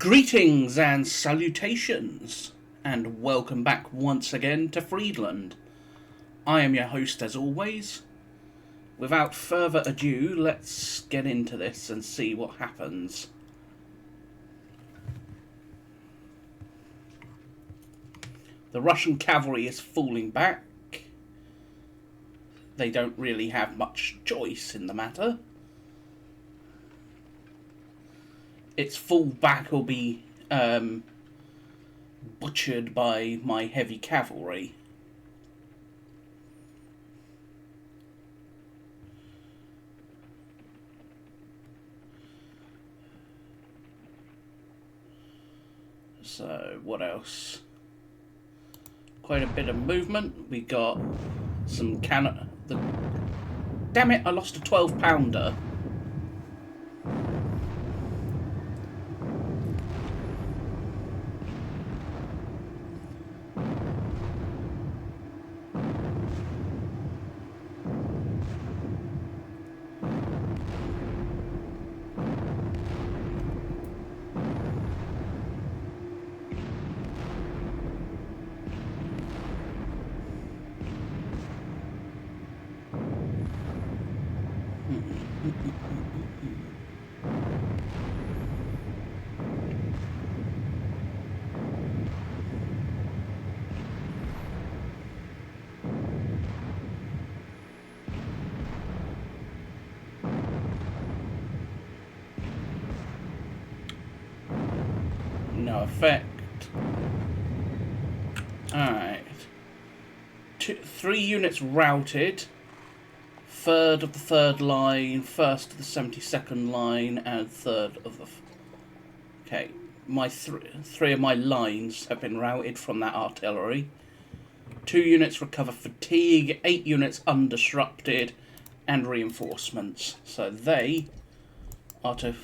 Greetings and salutations, and welcome back once again to Friedland. I am your host as always. Without further ado, let's get into this and see what happens. The Russian cavalry is falling back. They don't really have much choice in the matter. Its fall back will be butchered by my heavy cavalry. So, what else? Quite a bit of movement. We got some cannon. Damn it, I lost a 12-pounder. No effect. Alright. 3 units routed. Third of the third line, first of the 72nd line, and third of the... Okay, my three of my lines have been routed from that artillery. 2 units recover fatigue, 8 units undisrupted, and reinforcements. So they are to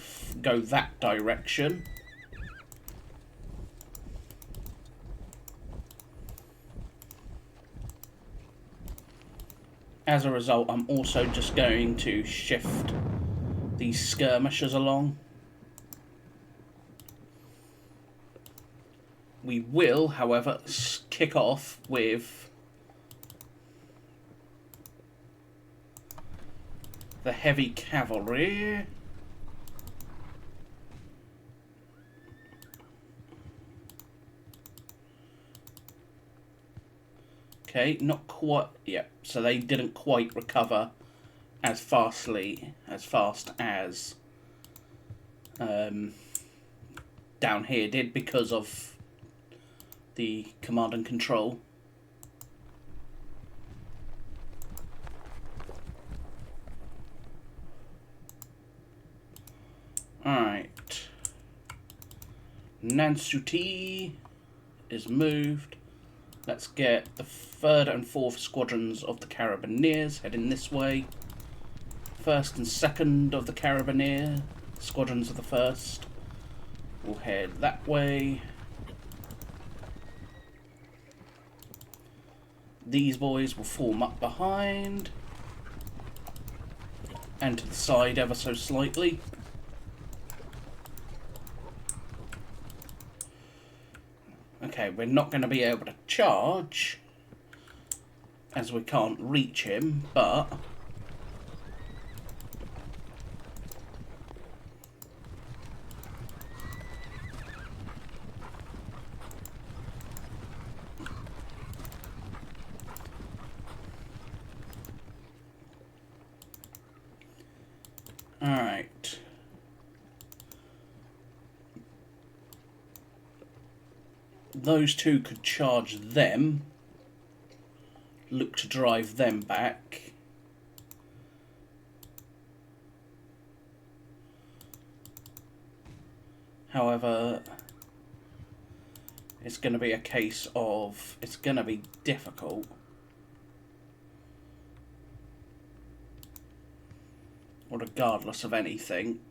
go that direction. As a result, I'm also just going to shift these skirmishers along. We will, however, kick off with the heavy cavalry. Okay, not quite. Yeah, so they didn't quite recover as fast as down here did because of the command and control. Alright. Nansuti is moved. Let's get the 3rd and 4th squadrons of the Carabineers heading this way. 1st and 2nd of the Carabineer squadrons of the 1st will head that way. These boys will form up behind and to the side ever so slightly. Okay, we're not going to be able to charge as we can't reach him, but alright. Those two could charge them, look to drive them back. However, it's going to be a case of, it's going to be difficult. Regardless of anything.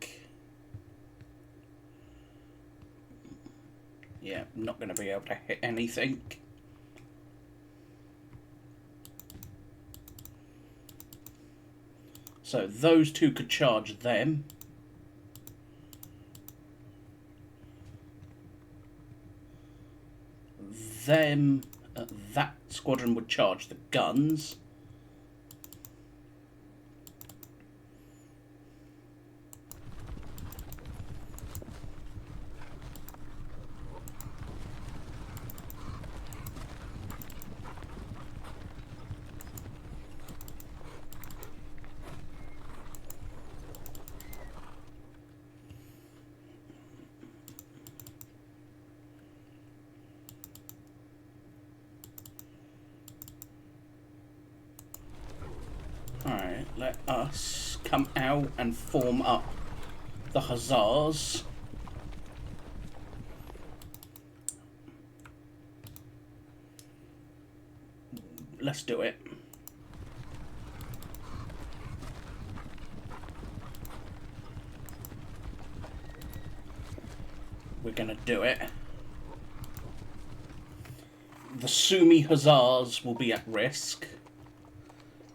Yeah, not going to be able to hit anything. So those two could charge them. them, that squadron would charge the guns. Alright, let us come out and form up the Hussars. Let's do it. We're gonna do it. The Sumy Hussars will be at risk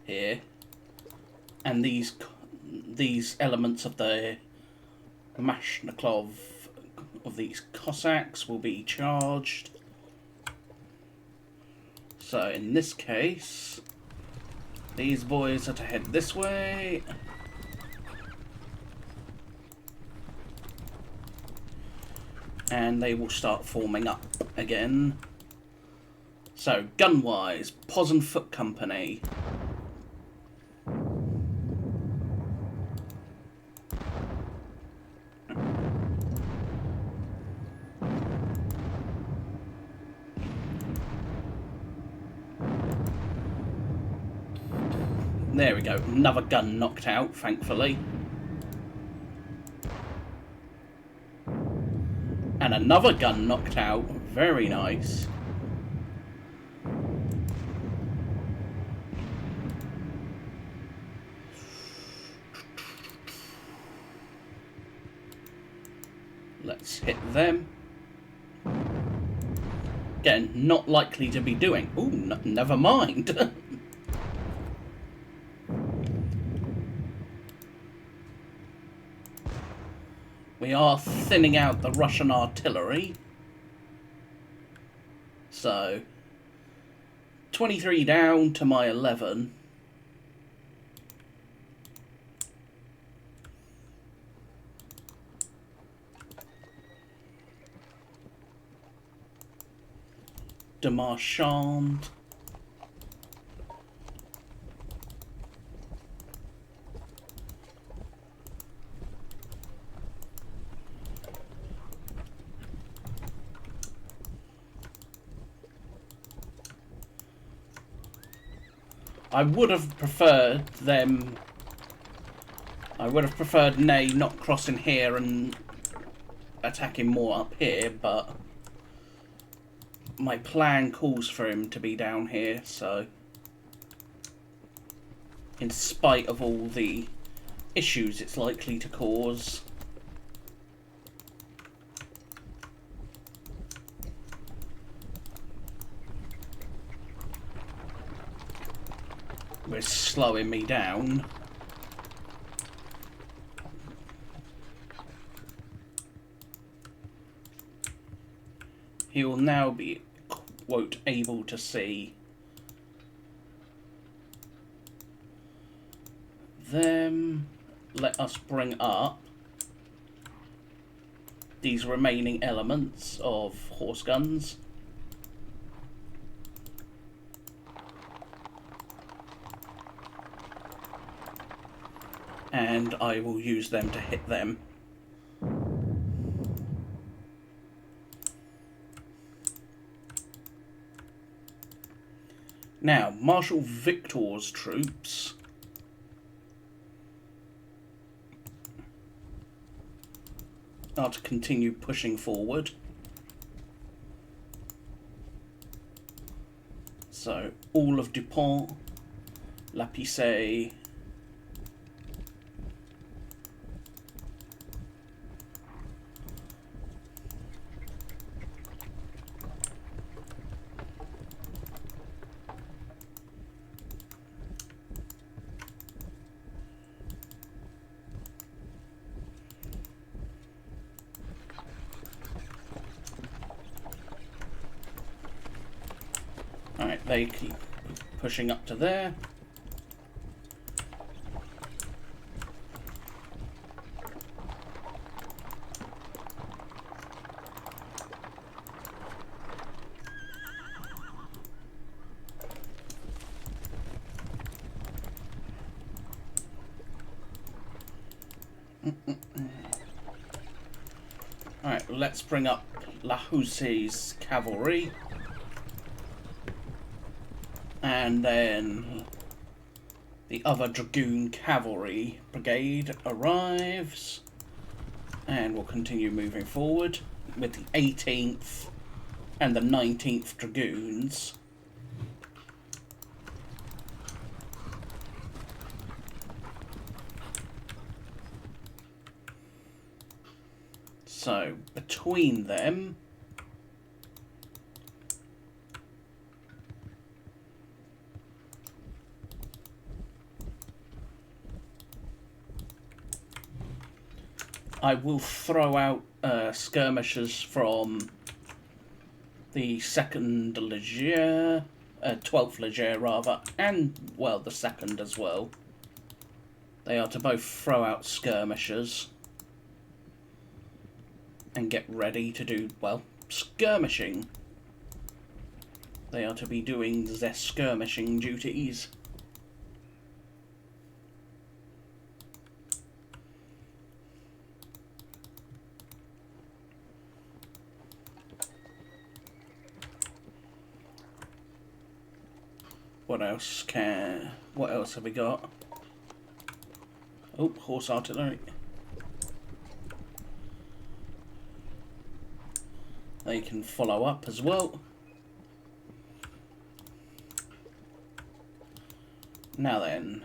here. And these elements of the Mashnikov of these Cossacks will be charged. So in this case, these boys are to head this way. And they will start forming up again. So gun-wise, Posen Foot Company. There we go, another gun knocked out, thankfully. And another gun knocked out, very nice. Let's hit them. Again, not likely to be doing. Ooh, never mind. We are thinning out the Russian artillery. So, 23 down to my 11. De Marchand. I would have preferred them. I would have preferred Ney not crossing here and attacking more up here, but my plan calls for him to be down here, so in spite of all the issues it's likely to cause. We're slowing me down. He will now be, quote, able to see them. Let us bring up these remaining elements of horse guns. And I will use them to hit them. Now, Marshal Victor's troops are to continue pushing forward. So, all of Dupont, Lapissé, They keep pushing up to there. Alright, let's bring up Lahouse's cavalry. And then the other Dragoon Cavalry Brigade arrives. And we'll continue moving forward with the 18th and the 19th Dragoons. So, between them, I will throw out skirmishers from the 2nd Leger, 12th Leger rather, and, well, the 2nd as well. They are to both throw out skirmishers and get ready to do, well, skirmishing. They are to be doing their skirmishing duties. What else have we got? Oh, horse artillery. They can follow up as well. Now then.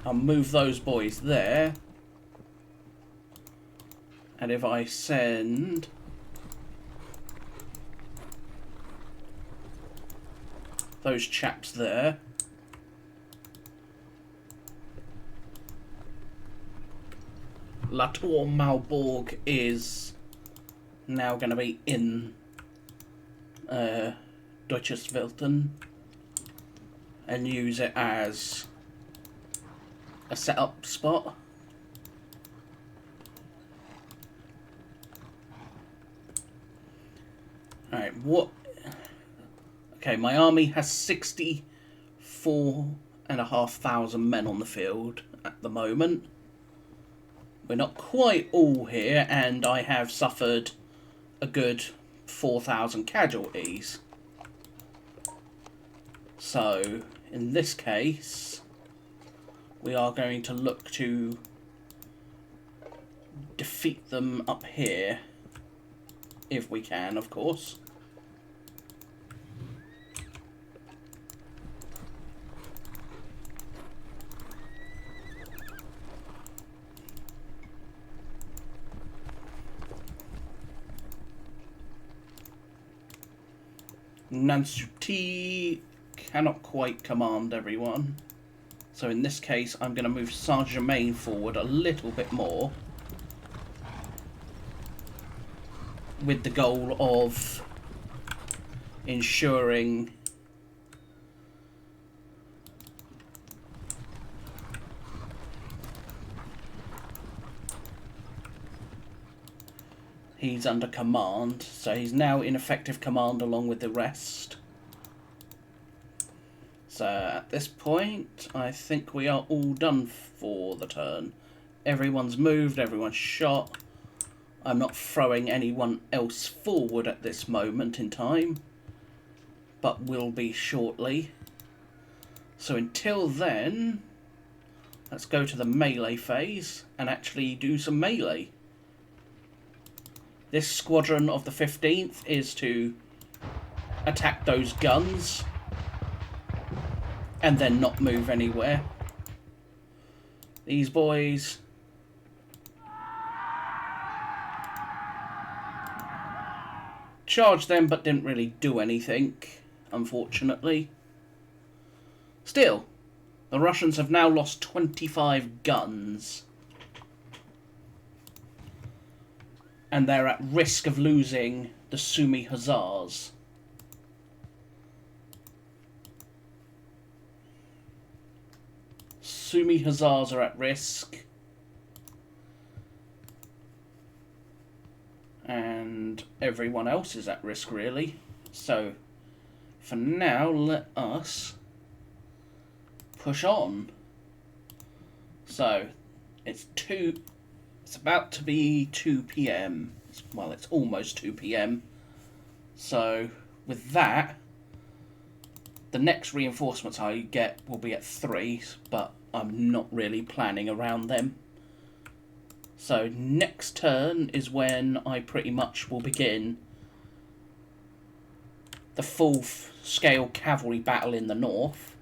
I'll move those boys there. And if I send those chaps there, La Tour Malbourg is now going to be in Deutsches Wilton and use it as a setup spot. Alright, what? Okay, my army has 64,500 men on the field at the moment. We're not quite all here, and I have suffered a good 4,000 casualties. So, in this case, we are going to look to defeat them up here, if we can, of course. Nansuti cannot quite command everyone. So in this case, I'm going to move Saint-Germain forward a little bit more, with the goal of ensuring he's under command, so he's now in effective command along with the rest. So at this point, I think we are all done for the turn. Everyone's moved, everyone's shot. I'm not throwing anyone else forward at this moment in time, but will be shortly. So until then, let's go to the melee phase and actually do some melee. This squadron of the 15th is to attack those guns and then not move anywhere. These boys charged them but didn't really do anything, unfortunately. Still, the Russians have now lost 25 guns. and they're at risk of losing the Sumy Hussars. Sumy Hussars are at risk. And everyone else is at risk, really. So, for now, let us push on. So, it's about to be 2 p.m. Well, it's almost 2 p.m. So, with that, the next reinforcements I get will be at 3, but I'm not really planning around them. So, next turn is when I pretty much will begin the full-scale cavalry battle in the north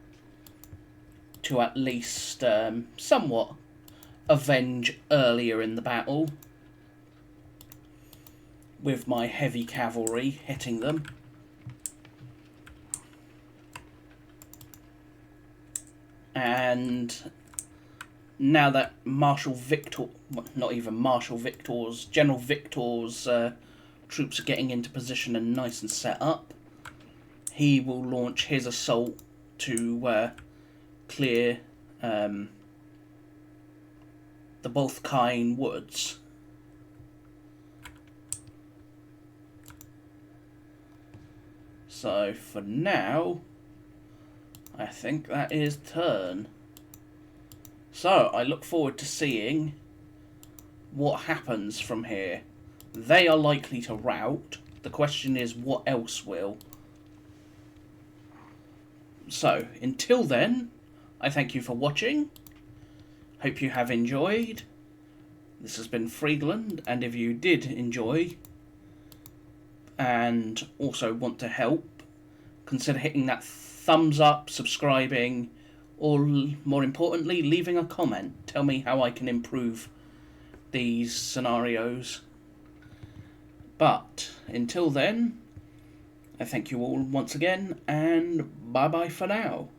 to at least somewhat avenge earlier in the battle with my heavy cavalry hitting them. And now that General Victor's troops are getting into position and nice and set up, he will launch his assault to clear the Boltkine woods. So for now, I think that is turn. So I look forward to seeing what happens from here. They are likely to rout. The question is, what else will? So, until then, I thank you for watching. Hope you have enjoyed. This has been Friedland, and if you did enjoy and also want to help, consider hitting that thumbs up, subscribing, or more importantly, leaving a comment. Tell me how I can improve these scenarios. But until then, I thank you all once again, and bye bye for now.